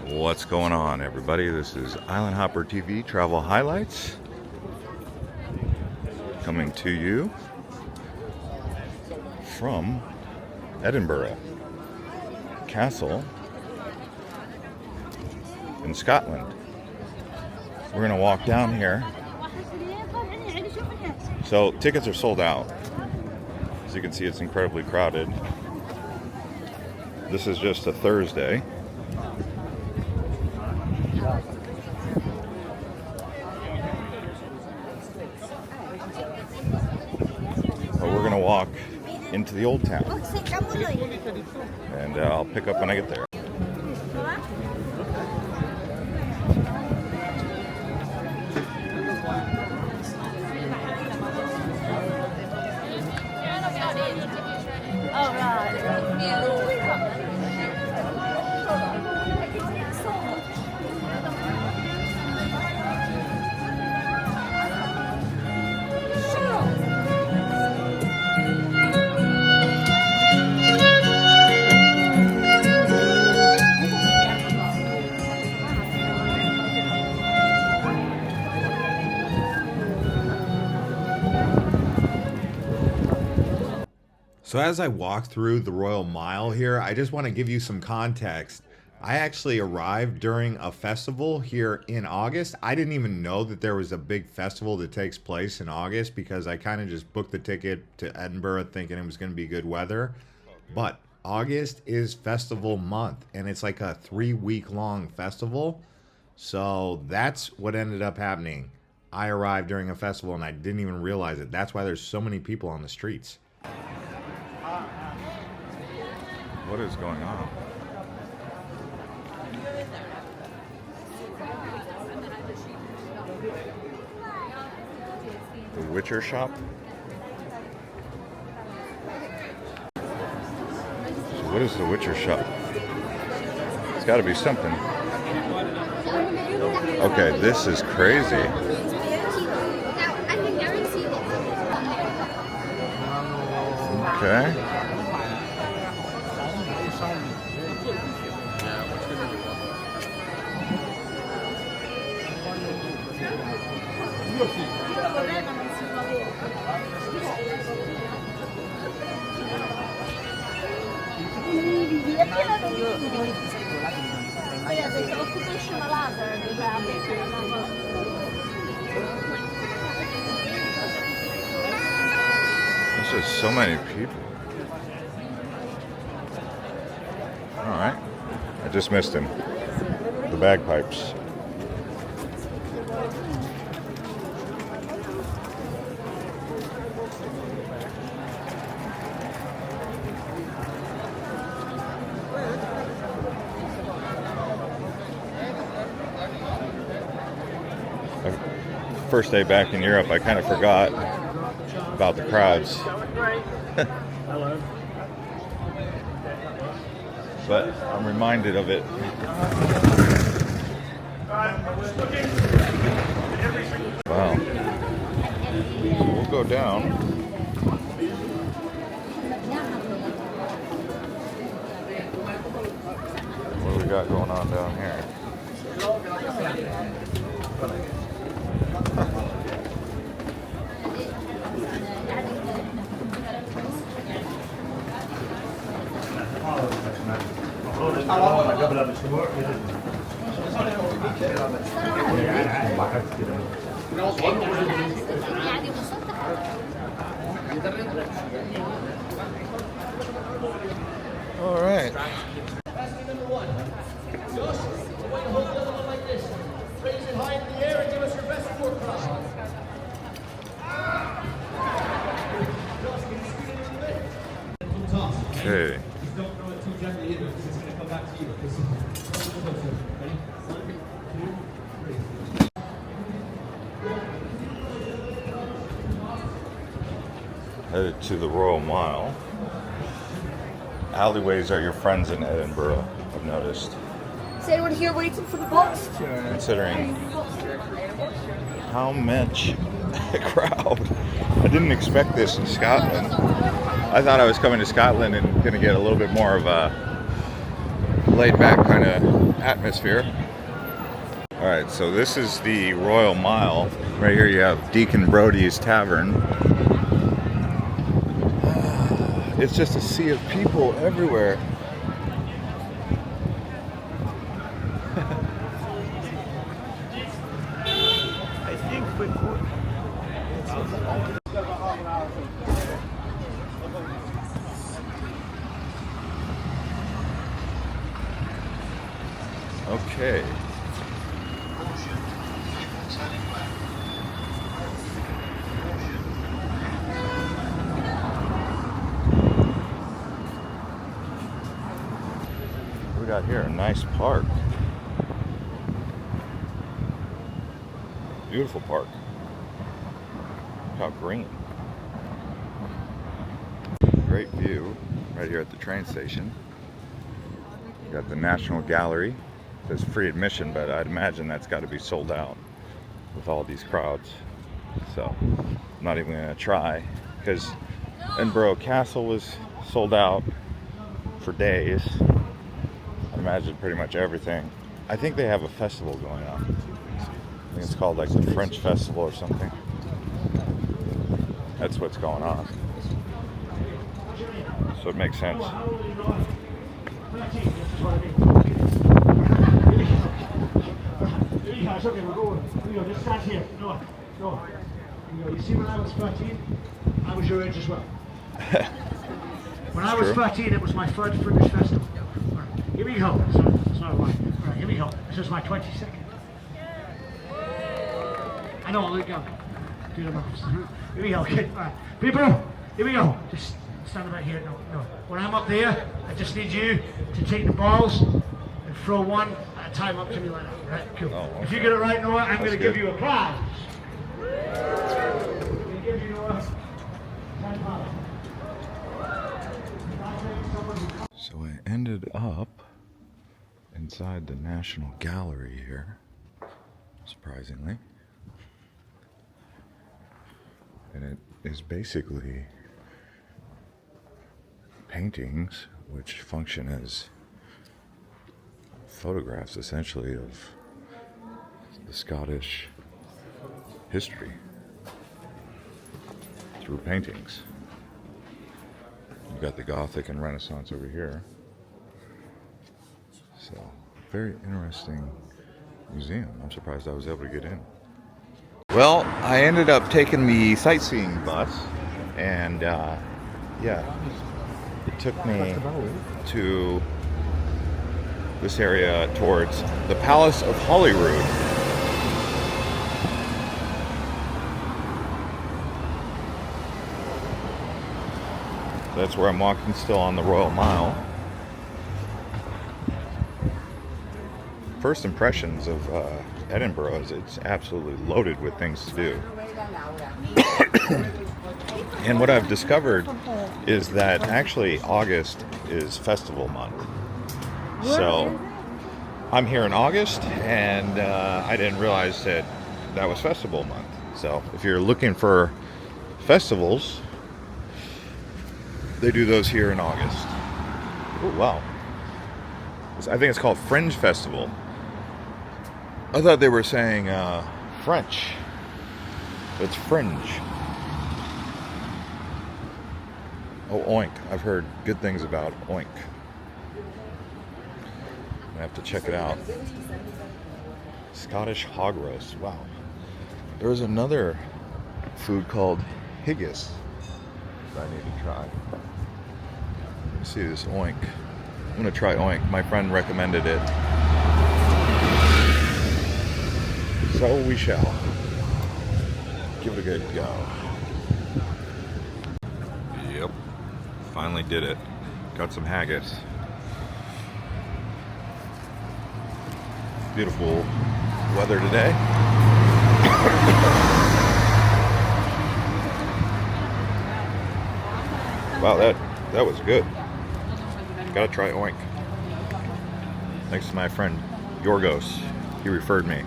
What's going on, everybody? This is Island Hopper TV Travel Highlights coming to you from Edinburgh Castle in Scotland. We're gonna walk down here. So tickets are sold out. As you can see, it's incredibly crowded. This is just a Thursday. But we're gonna walk into the old town, and I'll pick up when I get there. So as I walk through the Royal Mile here, I just want to give you some context. I actually arrived during a festival here in August. I didn't even know that there was a big festival that takes place in August because I kind of just booked the ticket to Edinburgh thinking it was going to be good weather. But August is festival month, and it's like a 3-week long festival. So that's what ended up happening. I arrived during a festival and I didn't even realize it. That's why there's so many people on the streets. What is going on? The Witcher shop? So what is the Witcher shop? It's got to be something. Okay, this is crazy. Okay. There's just so many people. Alright. I just missed him. The bagpipes. First day back in Europe, I kind of forgot about the crowds. Hello. But I'm reminded of it. Wow. So we'll go down. What do we got going on down here? All right. Okay. Headed to the Royal Mile. Alleyways are your friends in Edinburgh, I've noticed. Is anyone here waiting for the bus? Considering how much crowd. I didn't expect this in Scotland. I thought I was coming to Scotland and going to get a little bit more of a laid back kind of atmosphere. All right, so this is the Royal Mile. Right here you have Deacon Brody's Tavern. It's just a sea of people everywhere. Okay. What we got here? A nice park. Beautiful park. Look how green. Great view right here at the train station. You got the National Gallery. There's free admission, but I'd imagine that's got to be sold out with all these crowds. So I'm not even going to try, because Edinburgh Castle was sold out for days. I imagine pretty much everything. I think they have a festival going on. I think it's called like the French Festival or something. That's what's going on. So it makes sense. It's okay, we're going. Just stand here. No. You see, when I was 13, I was your age as well. When I was 13, it was my first Fringe festival. All right, here we go. It's not a lie. All right, here we go. This is my 22nd. I know, look young. Do the moves. Here we go, kid. All right, people, here we go. Just stand about here. No. When I'm up there, I just need you to take the balls and throw one at a time up to me like that. Right, cool. Oh, okay. If you get it right, Noah, I'm going to give good. you a prize. Give you Noah £10. So I ended up inside the National Gallery here, surprisingly. And it is basically paintings which function as photographs essentially of the Scottish history through paintings. You got the Gothic and Renaissance over here. So, very interesting museum. I'm surprised I was able to get in. Well, I ended up taking the sightseeing bus, and it took me to this area towards the Palace of Holyrood. That's where I'm walking still on the Royal Mile. First impressions of Edinburgh is it's absolutely loaded with things to do. And what I've discovered is that actually August is festival month. So I'm here in August, and I didn't realize that was festival month. So if you're looking for festivals, they do those here in August. Oh, wow. I think it's called Fringe Festival. I thought they were saying French. It's Fringe. Oh, Oink. I've heard good things about Oink. I have to check it out. Scottish hog roast. Wow. There was another food called haggis that I need to try. Let's see this Oink. I'm gonna try Oink. My friend recommended it. So we shall. Give it a good go. Yep. Finally did it. Got some haggis. Beautiful weather today. Wow, that was good. Gotta try Oink. Thanks to my friend Yorgos. He referred me.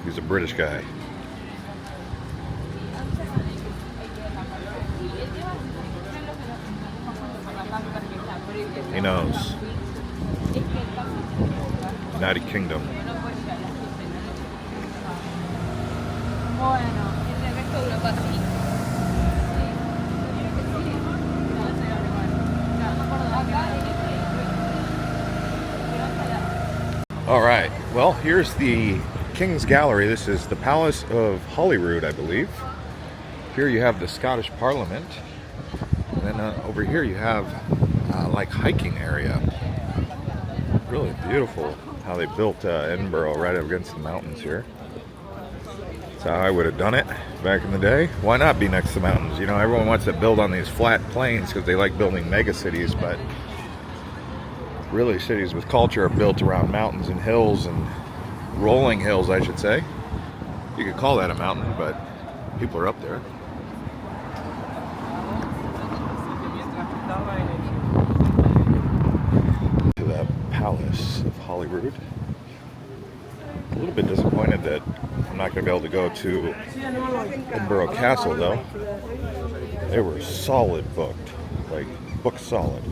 He's a British guy. He knows. United Kingdom. All right, well, here's the King's Gallery. This is the Palace of Holyrood, I believe. Here you have the Scottish Parliament. And then over here you have like hiking area. Really beautiful how they built Edinburgh right up against the mountains here. That's how I would have done it back in the day. Why not be next to mountains? You know, everyone wants to build on these flat plains because they like building mega cities, but really cities with culture are built around mountains and hills, and rolling hills, I should say. You could call that a mountain, but people are up there. To the Palace of Holyrood. A little bit disappointed that I'm not going to be able to go to Edinburgh Castle, though. They were solid booked, like booked solid.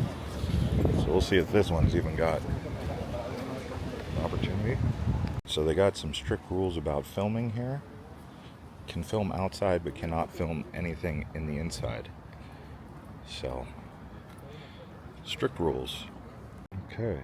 So we'll see if this one's even got an opportunity. So they got some strict rules about filming here. Can film outside, but cannot film anything in the inside. So, strict rules. Okay.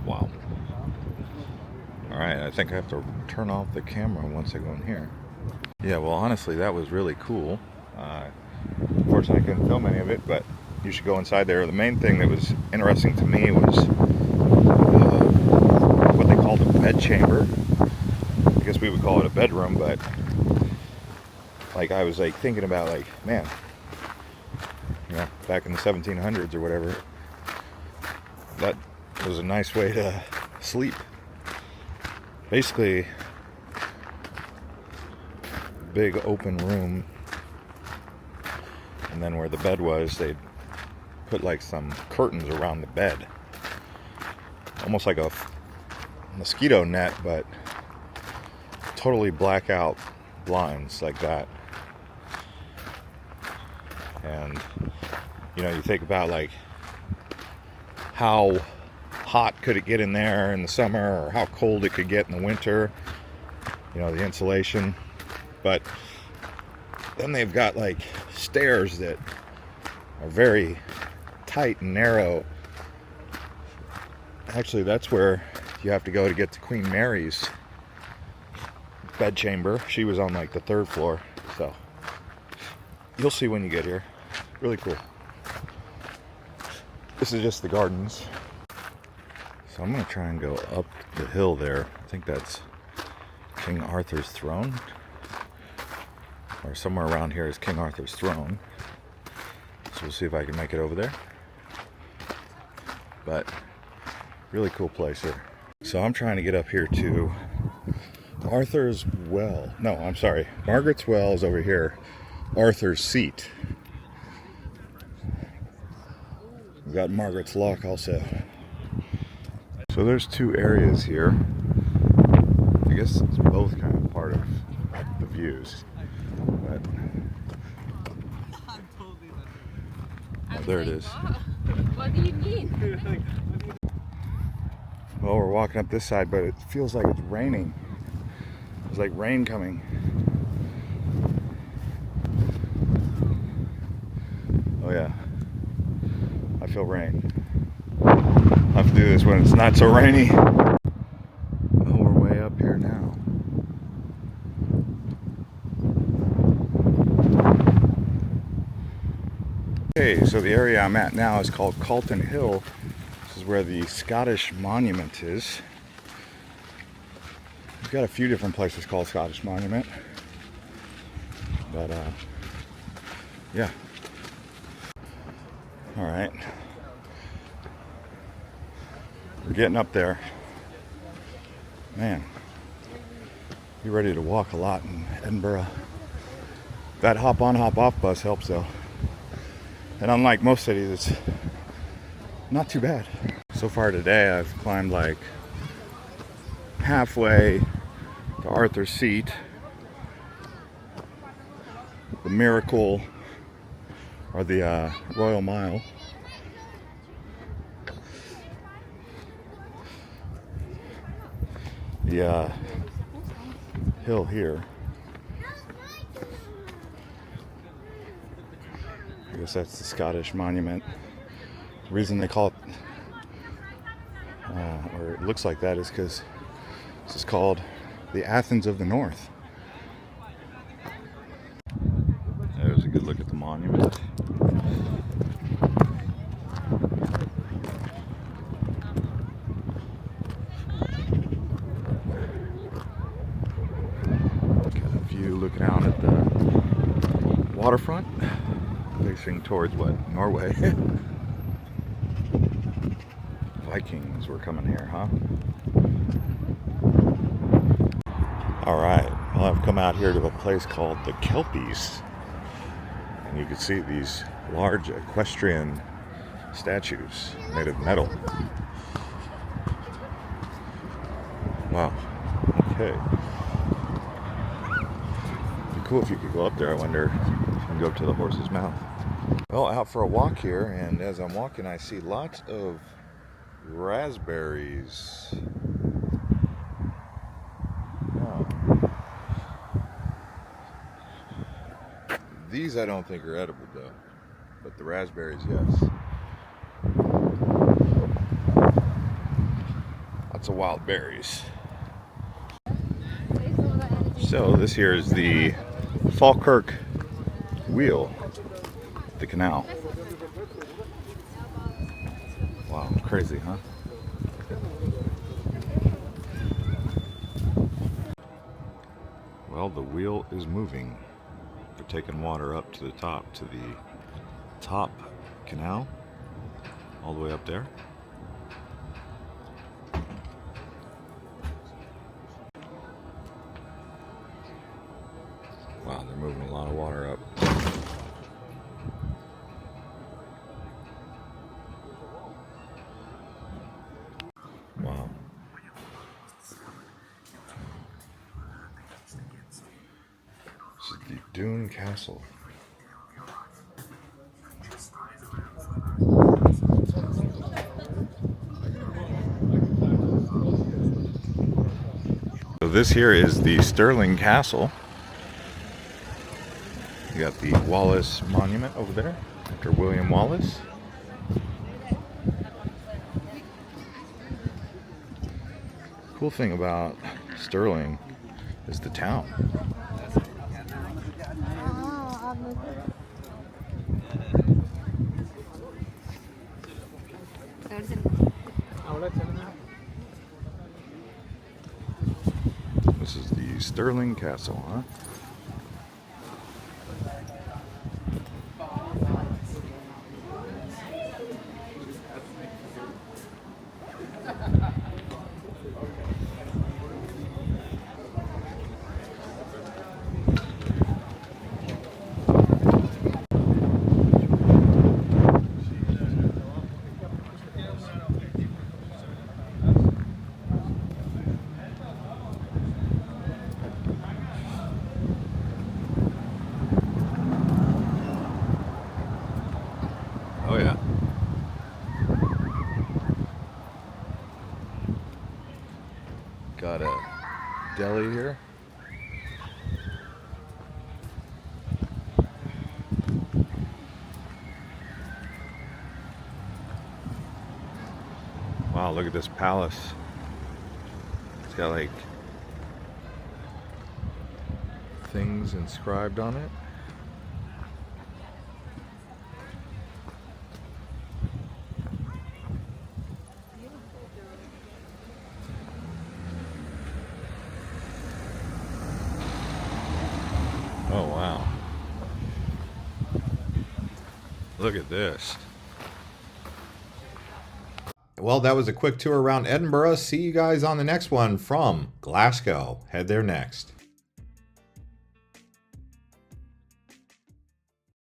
Wow. Alright, I think I have to turn off the camera once I go in here. Yeah, well, honestly, that was really cool. Unfortunately, I couldn't film any of it, but you should go inside there. The main thing that was interesting to me was what they called a bed chamber. I guess we would call it a bedroom, but like I was like thinking about like, man, you know, back in the 1700s or whatever, that was a nice way to sleep. Basically, big open room, and then where the bed was, they'd put like some curtains around the bed, almost like a mosquito net, but totally blackout blinds like that. And you know, you think about like how hot could it get in there in the summer, or how cold it could get in the winter, you know, the insulation. But then they've got like stairs that are very tight and narrow. Actually, that's where you have to go to get to Queen Mary's bedchamber. She was on like the 3rd floor, so you'll see when you get here. Really cool. This is just the gardens. So I'm gonna try and go up the hill there. I think that's King Arthur's throne, or somewhere around here is King Arthur's throne. So we'll see if I can make it over there. But really cool place here. So I'm trying to get up here to Arthur's Well. No, I'm sorry. Margaret's Well is over here. Arthur's Seat. We've got Margaret's Lock also. So there's 2 areas here. I guess it's both kind of part of the views. But, oh, there it is. What do you mean? Well, we're walking up this side, but it feels like it's raining. There's like rain coming. Oh yeah, I feel rain. I'll have to do this when it's not so rainy. Oh, we're way up here now. Okay, so the area I'm at now is called Calton Hill. This is where the Scottish Monument is. We've got a few different places called Scottish Monument. But, yeah. Alright. We're getting up there. Man, you're ready to walk a lot in Edinburgh. That hop on, hop off bus helps though. And unlike most cities, it's not too bad. So far today, I've climbed like halfway to Arthur's Seat, the Miracle, or the Royal Mile. The hill here. I guess that's the Scottish monument. The reason they call it, or it looks like that, is because this is called the Athens of the North. There's a good look at the monument. Got a view looking out at the waterfront, facing towards what? Norway. Vikings were coming here, huh? Alright, well, I've come out here to a place called the Kelpies. And you can see these large equestrian statues made of metal. Wow. Okay. It'd be cool if you could go up there. I wonder if you can go up to the horse's mouth. Well, out for a walk here, and as I'm walking, I see lots of raspberries. Wow. These I don't think are edible though, but the raspberries, yes. Lots of wild berries. So this here is the Falkirk Wheel, the canal. Wow, crazy, huh? Well, the wheel is moving. They're taking water up to the top canal, all the way up there. Wow, they're moving a lot of water up. Wow. This is the Dune Castle. So this here is the Stirling Castle. You got the Wallace Monument over there, after William Wallace. Cool thing about Stirling is the town. This is the Stirling Castle, huh? Oh yeah. Got a deli here. Wow, look at this palace. It's got like things inscribed on it. Oh wow. Look at this. Well, that was a quick tour around Edinburgh. See you guys on the next one from Glasgow. Head there next.